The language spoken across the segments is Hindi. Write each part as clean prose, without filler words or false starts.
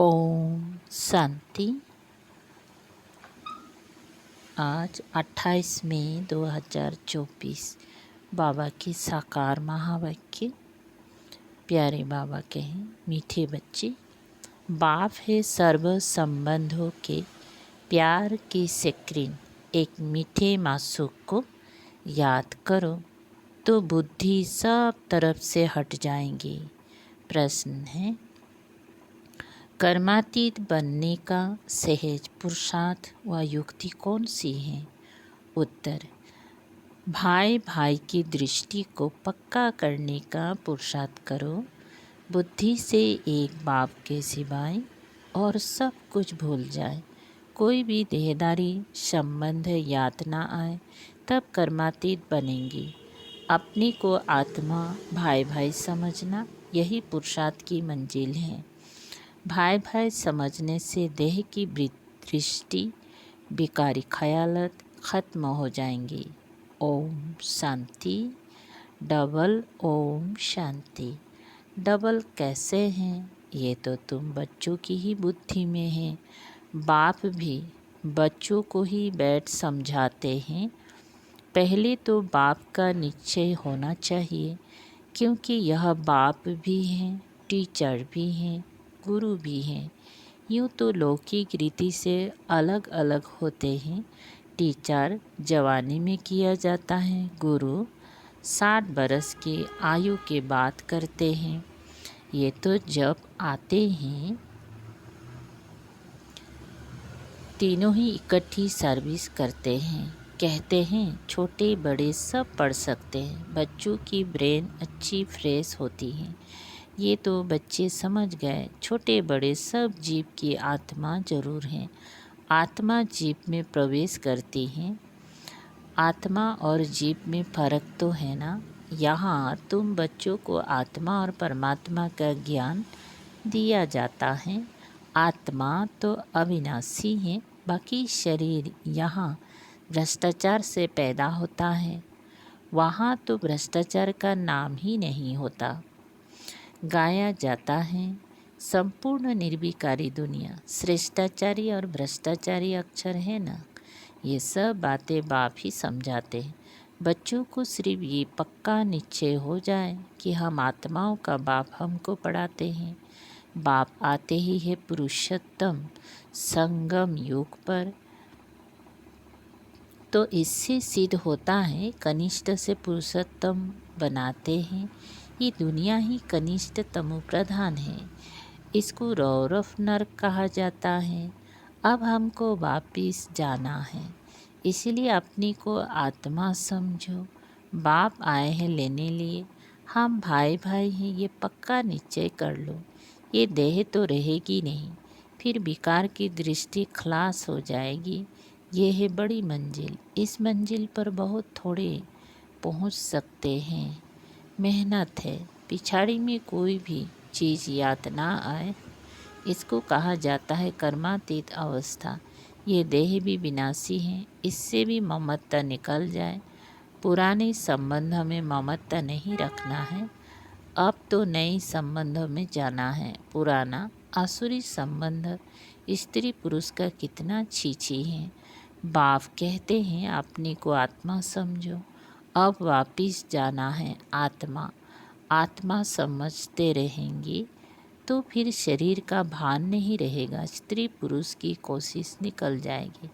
ओम शांति। आज 28 मई 2024 बाबा की साकार महावाक्य। प्यारे बाबा कहें, मीठे बच्चे, बाप है सर्व संबंधों के प्यार की स्क्रीन। एक मीठे मासूक को याद करो तो बुद्धि सब तरफ से हट जाएंगी। प्रश्न है, कर्मातीत बनने का सहज पुरुषार्थ व युक्ति कौन सी है? उत्तर, भाई भाई की दृष्टि को पक्का करने का पुरुषार्थ करो। बुद्धि से एक बाप के सिवाय और सब कुछ भूल जाए, कोई भी देहदारी संबंध याद ना आए, तब कर्मातीत बनेंगी। अपने को आत्मा भाई भाई समझना, यही पुरुषार्थ की मंजिल है। भाई भाई समझने से देह की दृष्टि, विकारी ख्यालत खत्म हो जाएंगी। ओम शांति। डबल ओम शांति। डबल कैसे हैं? ये तो तुम बच्चों की ही बुद्धि में है। बाप भी बच्चों को ही बैठ समझाते हैं। पहले तो बाप का निश्चय होना चाहिए, क्योंकि यह बाप भी हैं, टीचर भी हैं, गुरु भी हैं। यूँ तो लौकिक रीति से अलग अलग होते हैं। टीचर जवानी में किया जाता है, गुरु 60 बरस की आयु के बाद करते हैं। ये तो जब आते हैं तीनों ही इकट्ठी सर्विस करते हैं। कहते हैं छोटे बड़े सब पढ़ सकते हैं, बच्चों की ब्रेन अच्छी फ्रेश होती है। ये तो बच्चे समझ गए, छोटे बड़े सब जीव की आत्मा जरूर हैं। आत्मा जीव में प्रवेश करती है। आत्मा और जीव में फर्क तो है ना। यहाँ तुम बच्चों को आत्मा और परमात्मा का ज्ञान दिया जाता है। आत्मा तो अविनाशी है, बाकी शरीर यहाँ भ्रष्टाचार से पैदा होता है। वहाँ तो भ्रष्टाचार का नाम ही नहीं होता। गाया जाता है संपूर्ण निर्विकारी दुनिया श्रेष्ठाचारी और भ्रष्टाचारी अक्षर है ना। ये सब बातें बाप ही समझाते हैं। बच्चों को सिर्फ ये पक्का निश्चय हो जाए कि हम आत्माओं का बाप हमको पढ़ाते हैं। बाप आते ही है पुरुषोत्तम संगम युग पर, तो इससे सिद्ध होता है कनिष्ठ से पुरुषोत्तम बनाते हैं। ये दुनिया ही कनिष्ठ तमो प्रधान है, इसको रौरव नरक कहा जाता है। अब हमको वापिस जाना है, इसलिए अपनी को आत्मा समझो। बाप आए हैं लेने लिए, हम भाई भाई हैं, ये पक्का निश्चय कर लो। ये देह तो रहेगी नहीं, फिर विकार की दृष्टि खलास हो जाएगी। ये है बड़ी मंजिल। इस मंजिल पर बहुत थोड़े पहुंच सकते हैं। मेहनत है, पिछाड़ी में कोई भी चीज़ याद ना आए, इसको कहा जाता है कर्मातीत अवस्था। ये देह भी विनाशी है, इससे भी ममत्ता निकल जाए। पुराने संबंध में ममत्ता नहीं रखना है, अब तो नए संबंधों में जाना है। पुराना आसुरी संबंध स्त्री पुरुष का कितना छीछी है। बाप कहते हैं अपने को आत्मा समझो। अब वापिस जाना है आत्मा। आत्मा समझते रहेंगे तो फिर शरीर का भान नहीं रहेगा, स्त्री पुरुष की कोशिश निकल जाएगी।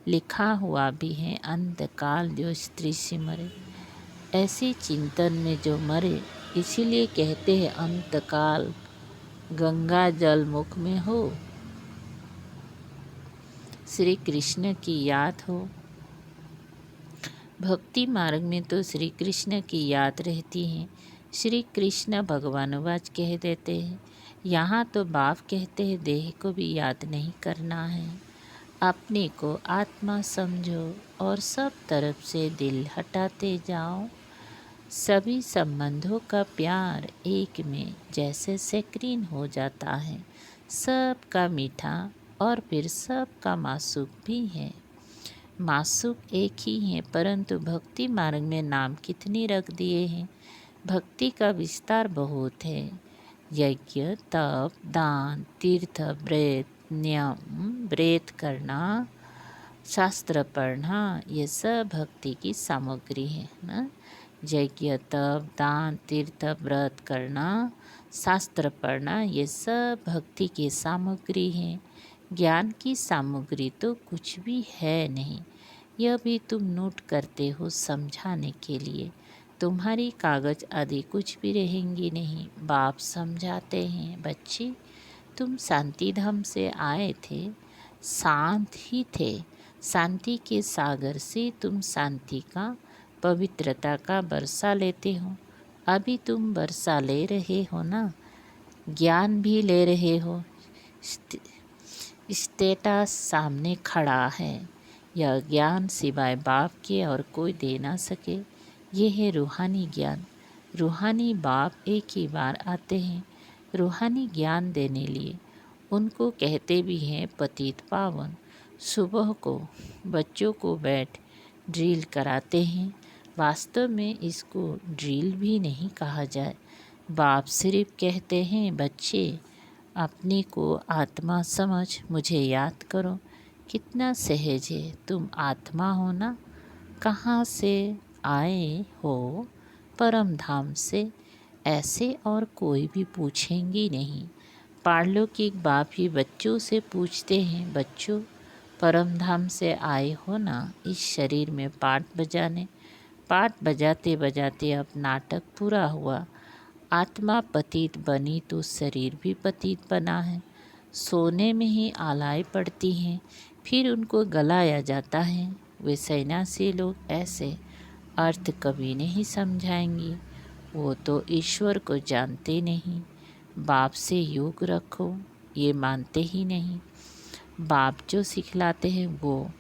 लिखा हुआ भी है अंतकाल जो स्त्री से मरे, ऐसे चिंतन में जो मरे, इसीलिए कहते हैं अंतकाल गंगा जल मुख में हो, श्री कृष्ण की याद हो। भक्ति मार्ग में तो श्री कृष्ण की याद रहती है। श्री कृष्ण भगवानवाच कह देते हैं। यहाँ तो बाप कहते हैं देह को भी याद नहीं करना है। अपने को आत्मा समझो और सब तरफ से दिल हटाते जाओ। सभी संबंधों का प्यार एक में जैसे स्क्रीन हो जाता है। सब का मीठा और फिर सब का मासूक भी है। मासूक एक ही है, परंतु भक्ति मार्ग में नाम कितने रख दिए हैं। भक्ति का विस्तार बहुत है। यज्ञ, तप, दान, तीर्थ, व्रत, नियम, व्रत करना, शास्त्र पढ़ना, ये सब भक्ति की सामग्री है ना। यज्ञ, तप, दान, तीर्थ, व्रत करना, शास्त्र पढ़ना, ये सब भक्ति की सामग्री हैं। ज्ञान की सामग्री तो कुछ भी है नहीं। यह भी तुम नोट करते हो समझाने के लिए। तुम्हारी कागज आदि कुछ भी रहेंगी नहीं। बाप समझाते हैं, बच्चे तुम शांति धाम से आए थे, शांत ही थे। शांति के सागर से तुम शांति का, पवित्रता का वर्षा लेते हो। अभी तुम वर्षा ले रहे हो ना, ज्ञान भी ले रहे हो। स्टेटस सामने खड़ा है। यह ज्ञान सिवाय बाप के और कोई दे ना सके। ये है रूहानी ज्ञान। रूहानी बाप एक ही बार आते हैं रूहानी ज्ञान देने लिए। उनको कहते भी हैं पतित पावन। सुबह को बच्चों को बैठ ड्रिल कराते हैं। वास्तव में इसको ड्रिल भी नहीं कहा जाए। बाप सिर्फ कहते हैं, बच्चे अपने को आत्मा समझ मुझे याद करो। कितना सहज है, तुम आत्मा हो ना। कहाँ से आए हो? परम धाम से। ऐसे और कोई भी पूछेंगी नहीं। पारलौकिक बाप ही बच्चों से पूछते हैं, बच्चों परम धाम से आए हो ना इस शरीर में पाठ बजाने। पाठ बजाते बजाते अब नाटक पूरा हुआ। आत्मा पतित बनी तो शरीर भी पतित बना है। सोने में ही आलाई पड़ती हैं, फिर उनको गलाया जाता है। वे सन्यासी लोग ऐसे अर्थ कभी नहीं समझाएंगे। वो तो ईश्वर को जानते नहीं। बाप से योग रखो, ये मानते ही नहीं। बाप जो सिखलाते हैं वो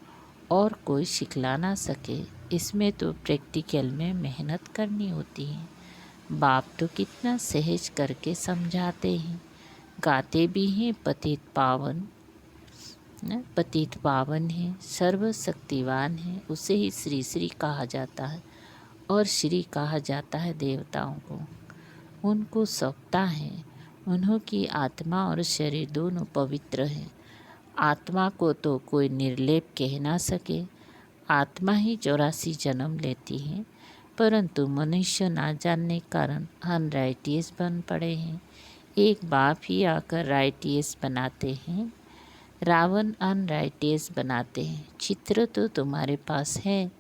और कोई सिखला ना सके। इसमें तो प्रैक्टिकल में मेहनत करनी होती है। बाप तो कितना सहज करके समझाते हैं। गाते भी हैं पतित पावन। पतित पावन है, सर्वशक्तिवान है, उसे ही श्री श्री कहा जाता है। और श्री कहा जाता है देवताओं को। उनको सौंपता है। उन्हों की आत्मा और शरीर दोनों पवित्र हैं। आत्मा को तो कोई निर्लेप कह ना सके। आत्मा ही 84 जन्म लेती है, परंतु मनुष्य ना जानने कारण अनराइटियस बन पड़े हैं। एक बाप ही आकर राइटियस बनाते हैं। रावण अनराइटियस बनाते हैं। चित्र तो तुम्हारे पास है,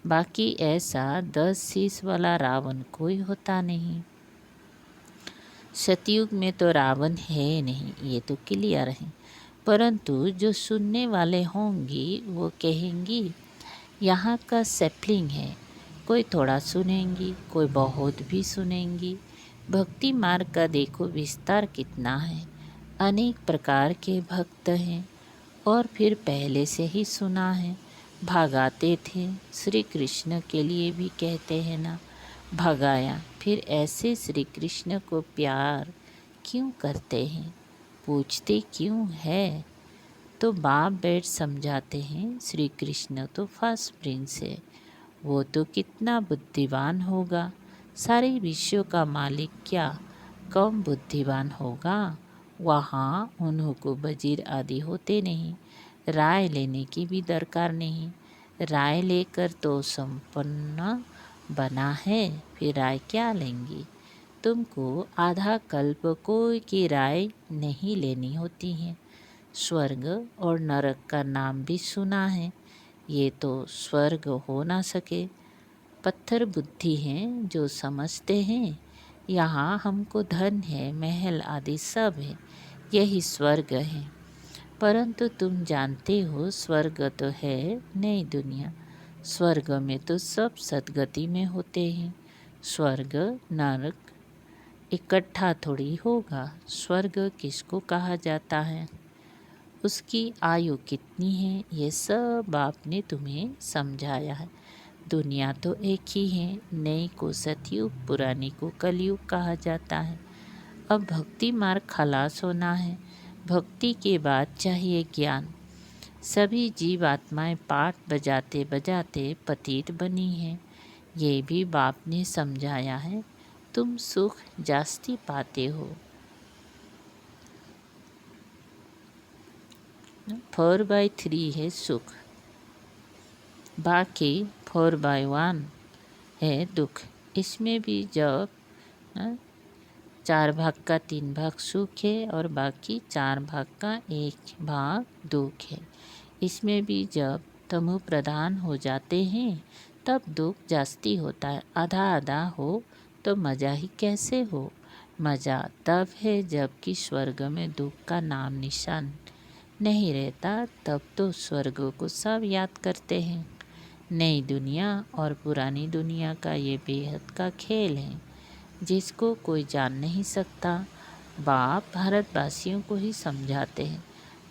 बाकी ऐसा 10 शीश वाला रावण कोई होता नहीं। सतयुग में तो रावण है नहीं, ये तो क्लियर है। परंतु जो सुनने वाले होंगी वो कहेंगी यहाँ का सैपलिंग है। कोई थोड़ा सुनेंगी, कोई बहुत भी सुनेंगी। भक्ति मार्ग का देखो विस्तार कितना है। अनेक प्रकार के भक्त हैं और फिर पहले से ही सुना है। भगाते थे श्री कृष्ण के लिए भी कहते हैं ना, भगाया। फिर ऐसे श्री कृष्ण को प्यार क्यों करते हैं, पूछते क्यों है? तो बाप बैठ समझाते हैं, श्री कृष्ण तो फर्स्ट प्रिंस है। वो तो कितना बुद्धिमान होगा। सारे विश्व का मालिक क्या कम बुद्धिमान होगा? वहाँ उन्हों को वजीर आदि होते नहीं। राय लेने की भी दरकार नहीं। राय लेकर तो संपन्न बना है, फिर राय क्या लेंगी? तुमको आधा कल्प कोई की राय नहीं लेनी होती है। स्वर्ग और नरक का नाम भी सुना है। ये तो स्वर्ग हो ना सके। पत्थर बुद्धि हैं जो समझते हैं यहाँ हमको धन है, महल आदि सब है, यही स्वर्ग है। परंतु तुम जानते हो स्वर्ग तो है नई दुनिया। स्वर्ग में तो सब सदगति में होते हैं। स्वर्ग नरक इकट्ठा थोड़ी होगा। स्वर्ग किसको कहा जाता है, उसकी आयु कितनी है, ये सब आपने तुम्हें समझाया है। दुनिया तो एक ही है। नई को सतयुग, पुरानी को कलयुग कहा जाता है। अब भक्ति मार्ग खलास होना है। भक्ति के बाद चाहिए ज्ञान। सभी जीव आत्माएं पाठ बजाते बजाते पतित बनी हैं। ये भी बाप ने समझाया है। तुम सुख जास्ती पाते हो, 4/3 है सुख, बाकी 4/1 है दुख। इसमें भी जब 4 भाग का 3 भाग सुख है और बाकी 4 भाग का 1 भाग दुख है। इसमें भी जब तमो प्रधान हो जाते हैं तब दुख जास्ती होता है। आधा आधा हो तो मज़ा ही कैसे हो। मज़ा तब है जबकि स्वर्ग में दुख का नाम निशान नहीं रहता, तब तो स्वर्ग को सब याद करते हैं। नई दुनिया और पुरानी दुनिया का ये बेहद का खेल है जिसको कोई जान नहीं सकता। बाप भारतवासियों को ही समझाते हैं,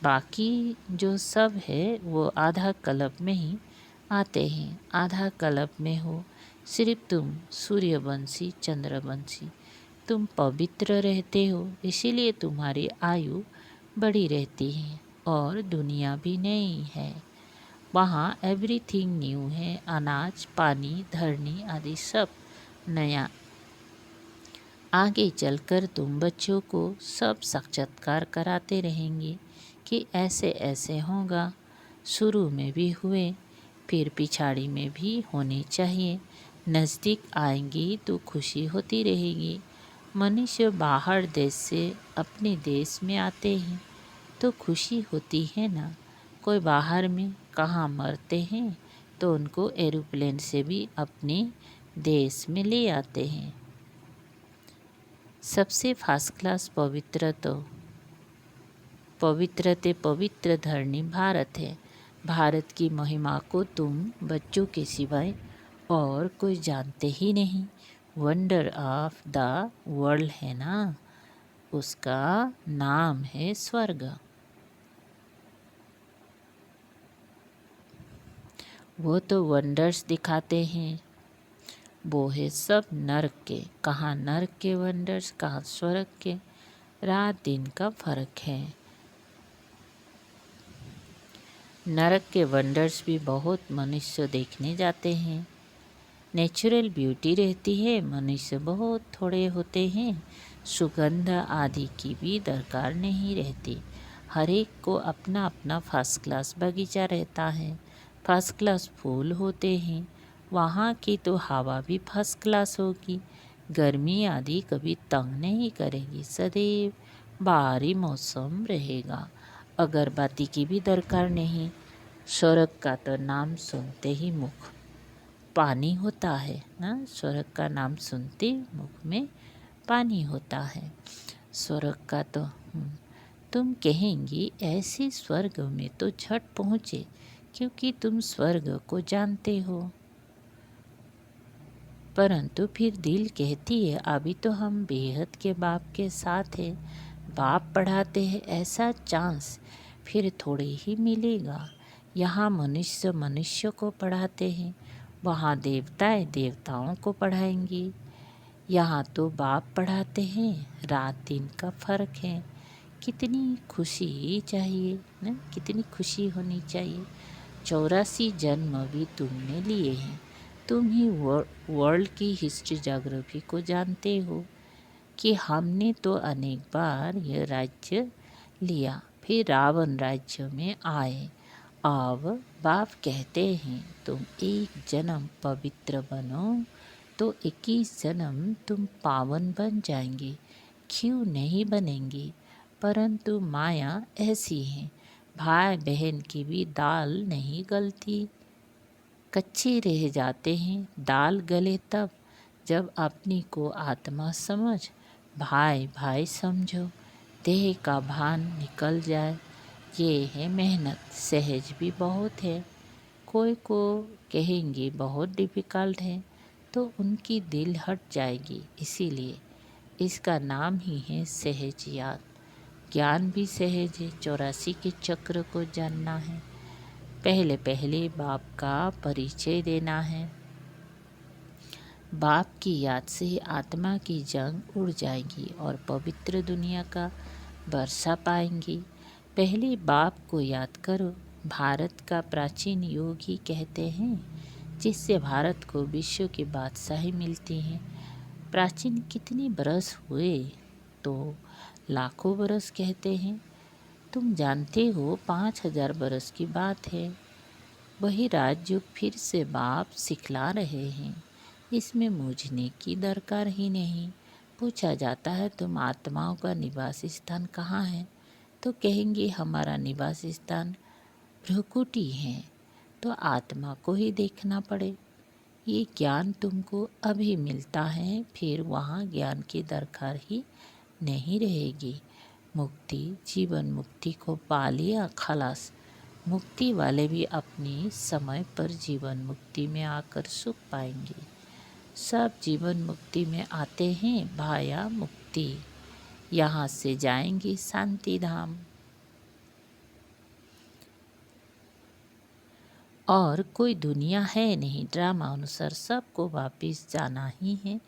बाकी जो सब है वो आधा कल्प में ही आते हैं। आधा कल्प में हो सिर्फ तुम सूर्यवंशी चंद्रवंशी, तुम पवित्र रहते हो इसीलिए तुम्हारी आयु बड़ी रहती है और दुनिया भी नई है। वहाँ एवरीथिंग न्यू है, अनाज पानी धरनी आदि सब नया। आगे चलकर तुम बच्चों को सब साक्षात्कार कराते रहेंगे कि ऐसे ऐसे होगा। शुरू में भी हुए फिर पिछाड़ी में भी होने चाहिए। नज़दीक आएंगी तो खुशी होती रहेगी। मनुष्य बाहर देश से अपने देश में आते हैं तो खुशी होती है ना। कोई बाहर में कहाँ मरते हैं तो उनको एरोप्लेन से भी अपने देश में ले आते हैं। सबसे फर्स्ट क्लास पवित्र धरनी भारत है। भारत की महिमा को तुम बच्चों के सिवाय और कोई जानते ही नहीं। वंडर ऑफ द वर्ल्ड है ना, उसका नाम है स्वर्ग। वो तो वंडर्स दिखाते हैं, वो है सब नरक के। कहाँ नरक के वंडर्स, कहाँ स्वर्ग के। रात दिन का फर्क है। नरक के वंडर्स भी बहुत मनुष्य देखने जाते हैं। नेचुरल ब्यूटी रहती है, मनुष्य बहुत थोड़े होते हैं। सुगंध आदि की भी दरकार नहीं रहती। हर एक को अपना अपना फर्स्ट क्लास बगीचा रहता है, फर्स्ट क्लास फूल होते हैं। वहाँ की तो हवा भी फर्स्ट क्लास होगी। गर्मी आदि कभी तंग नहीं करेगी, सदैव बाहरी मौसम रहेगा। अगरबत्ती की भी दरकार नहीं। स्वर्ग का तो नाम सुनते ही मुख पानी होता है ना। स्वर्ग का नाम सुनते मुख में पानी होता है। स्वर्ग का तो तुम कहेंगी ऐसे स्वर्ग में तो झट पहुँचे क्योंकि तुम स्वर्ग को जानते हो। परंतु फिर दिल कहती है अभी तो हम बेहद के बाप के साथ हैं। बाप पढ़ाते हैं ऐसा चांस फिर थोड़े ही मिलेगा। यहाँ मनुष्य मनुष्य को पढ़ाते हैं, वहाँ देवताएं देवताओं को पढ़ाएंगी। यहाँ तो बाप पढ़ाते हैं, रात दिन का फ़र्क है। कितनी खुशी चाहिए ना, कितनी खुशी होनी चाहिए। 84 जन्म भी तुमने लिए हैं। तुम ही वर्ल्ड की हिस्ट्री ज्योग्राफी को जानते हो कि हमने तो अनेक बार यह राज्य लिया, फिर रावण राज्य में आए। अब बाप कहते हैं तुम एक जन्म पवित्र बनो तो 21 जन्म तुम पावन बन जाएंगे। क्यों नहीं बनेंगे, परंतु माया ऐसी है, भाई बहन की भी दाल नहीं गलती। कच्चे रह जाते हैं, दाल गले तब जब अपनी को आत्मा समझ, भाई भाई समझो, देह का भान निकल जाए। ये है मेहनत, सहज भी बहुत है। कोई को कहेंगे बहुत डिफ़िकल्ट है तो उनकी दिल हट जाएगी। इसीलिए इसका नाम ही है सहज याद। ज्ञान भी सहज है, 84 के चक्र को जानना है। पहले पहले बाप का परिचय देना है। बाप की याद से आत्मा की जंग उड़ जाएगी और पवित्र दुनिया का वर्षा पाएंगी। पहले बाप को याद करो। भारत का प्राचीन युग ही कहते हैं जिससे भारत को विश्व की बादशाही मिलती है। प्राचीन कितने बरस हुए तो लाखों बरस कहते हैं। तुम जानते हो 5,000 बरस की बात है। वही राजयोग फिर से बाप सिखला रहे हैं। इसमें मूझने की दरकार ही नहीं। पूछा जाता है तुम आत्माओं का निवास स्थान कहाँ है, तो कहेंगे हमारा निवास स्थान भ्रुकुटी है। तो आत्मा को ही देखना पड़े। ये ज्ञान तुमको अभी मिलता है, फिर वहाँ ज्ञान की दरकार ही नहीं रहेगी। मुक्ति, जीवन मुक्ति को पा लिया खलास। मुक्ति वाले भी अपनी समय पर जीवन मुक्ति में आकर सुख पाएंगे। सब जीवन मुक्ति में आते हैं भाया मुक्ति। यहाँ से जाएंगे शांति धाम। और कोई दुनिया है नहीं। ड्रामा अनुसार सबको वापिस जाना ही है।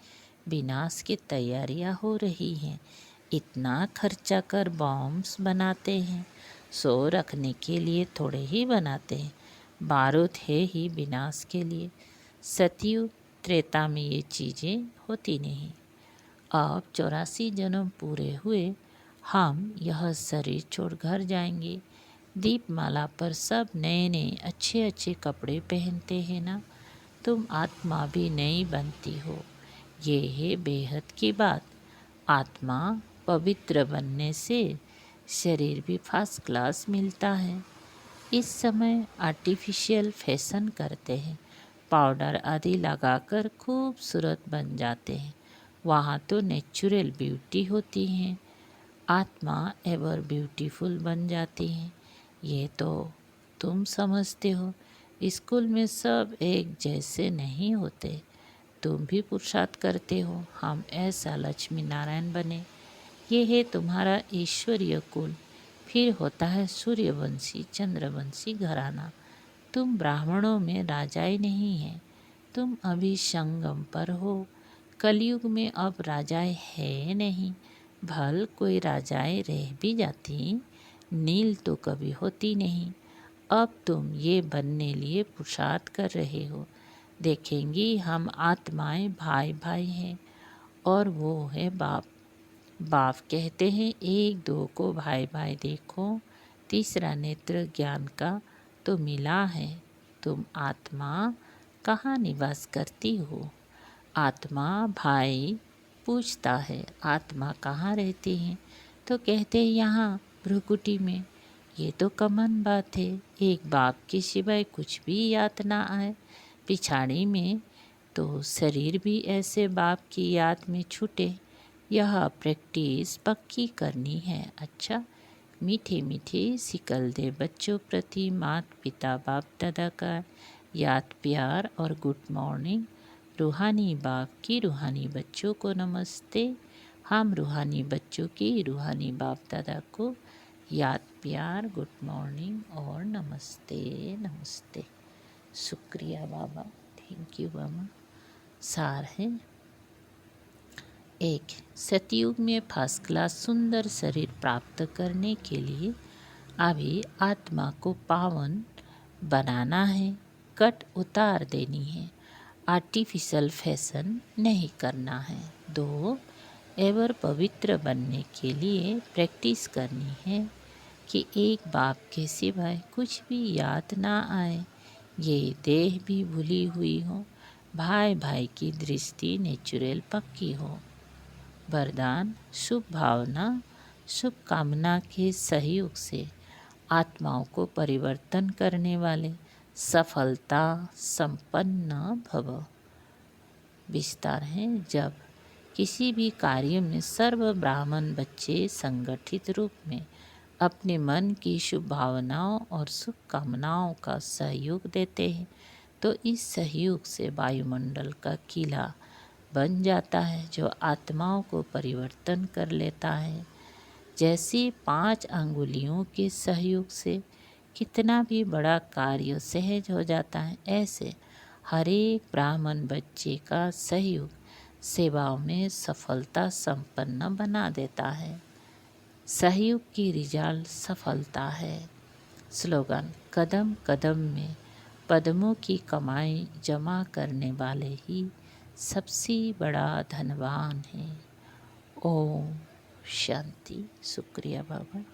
विनाश की तैयारियां हो रही हैं। इतना खर्चा कर बॉम्ब्स बनाते हैं। सो रखने के लिए थोड़े ही बनाते हैं। बारूद है ही विनाश के लिए। सतयुग त्रेता में ये चीज़ें होती नहीं। अब 84 जन्म पूरे हुए, हम यह शरीर छोड़ घर जाएंगे। दीपमाला पर सब नए नए अच्छे अच्छे कपड़े पहनते हैं ना। तुम आत्मा भी नई बनती हो। ये है बेहद की बात। आत्मा पवित्र बनने से शरीर भी फर्स्ट क्लास मिलता है। इस समय आर्टिफिशियल फैशन करते हैं। पाउडर आदि लगाकर खूबसूरत बन जाते हैं। वहाँ तो नेचुरल ब्यूटी होती है। आत्मा एवर ब्यूटीफुल बन जाती है। ये तो तुम समझते हो। स्कूल में सब एक जैसे नहीं होते। तुम भी पुरुषार्थ करते हो हम ऐसा लक्ष्मी नारायण बने। ये है तुम्हारा ईश्वरीय कुल। फिर होता है सूर्यवंशी चंद्रवंशी घराना। तुम ब्राह्मणों में राजाएं नहीं हैं। तुम अभी संगम पर हो। कलयुग में अब राजाएं है नहीं। भल कोई राजाएं रह भी जाती, नील तो कभी होती नहीं। अब तुम ये बनने लिए पुरुषार्थ कर रहे हो। देखेंगी हम आत्माएं भाई भाई हैं और वो है बाप। बाप कहते हैं एक दो को भाई भाई देखो। तीसरा नेत्र ज्ञान का तो मिला है। तुम आत्मा कहाँ निवास करती हो। आत्मा भाई पूछता है आत्मा कहाँ रहती है, तो कहते हैं यहाँ भ्रुकुटी में। ये तो कॉमन बात है। एक बाप के सिवाय कुछ भी याद ना आए पिछाड़ी में, तो शरीर भी ऐसे बाप की याद में छूटे। यह प्रैक्टिस पक्की करनी है। अच्छा, मीठे मीठे सिकल दे बच्चों प्रति माता पिता बाप दादा का याद प्यार और गुड मॉर्निंग। रूहानी बाप की रूहानी बच्चों को नमस्ते। हम रूहानी बच्चों की रूहानी बाप दादा को याद प्यार गुड मॉर्निंग और नमस्ते नमस्ते। शुक्रिया बाबा, थैंक यू बाबा। सार है एक, सतयुग में फर्स्ट क्लास सुंदर शरीर प्राप्त करने के लिए अभी आत्मा को पावन बनाना है। कट उतार देनी है। आर्टिफिशियल फैशन नहीं करना है। 2, एवर पवित्र बनने के लिए प्रैक्टिस करनी है कि एक बाप के सिवाय कुछ भी याद ना आए। ये देह भी भूली हुई हो। भाई भाई की दृष्टि नेचुरल पक्की हो। वरदान, शुभ भावना शुभ कामना के सहयोग से आत्माओं को परिवर्तन करने वाले सफलता संपन्न भव। विस्तार है, जब किसी भी कार्य में सर्व ब्राह्मण बच्चे संगठित रूप में अपने मन की शुभ भावनाओं और शुभ कामनाओं का सहयोग देते हैं, तो इस सहयोग से वायुमंडल का किला बन जाता है जो आत्माओं को परिवर्तन कर लेता है। जैसे 5 अंगुलियों के सहयोग से कितना भी बड़ा कार्य सहज हो जाता है, ऐसे हर एक ब्राह्मण बच्चे का सहयोग सेवाओं में सफलता संपन्न बना देता है। सहयोग की रिजल्ट सफलता है। स्लोगन, कदम कदम में पद्मों की कमाई जमा करने वाले ही सबसे बड़ा धनवान है। ओम शांति। शुक्रिया बाबा।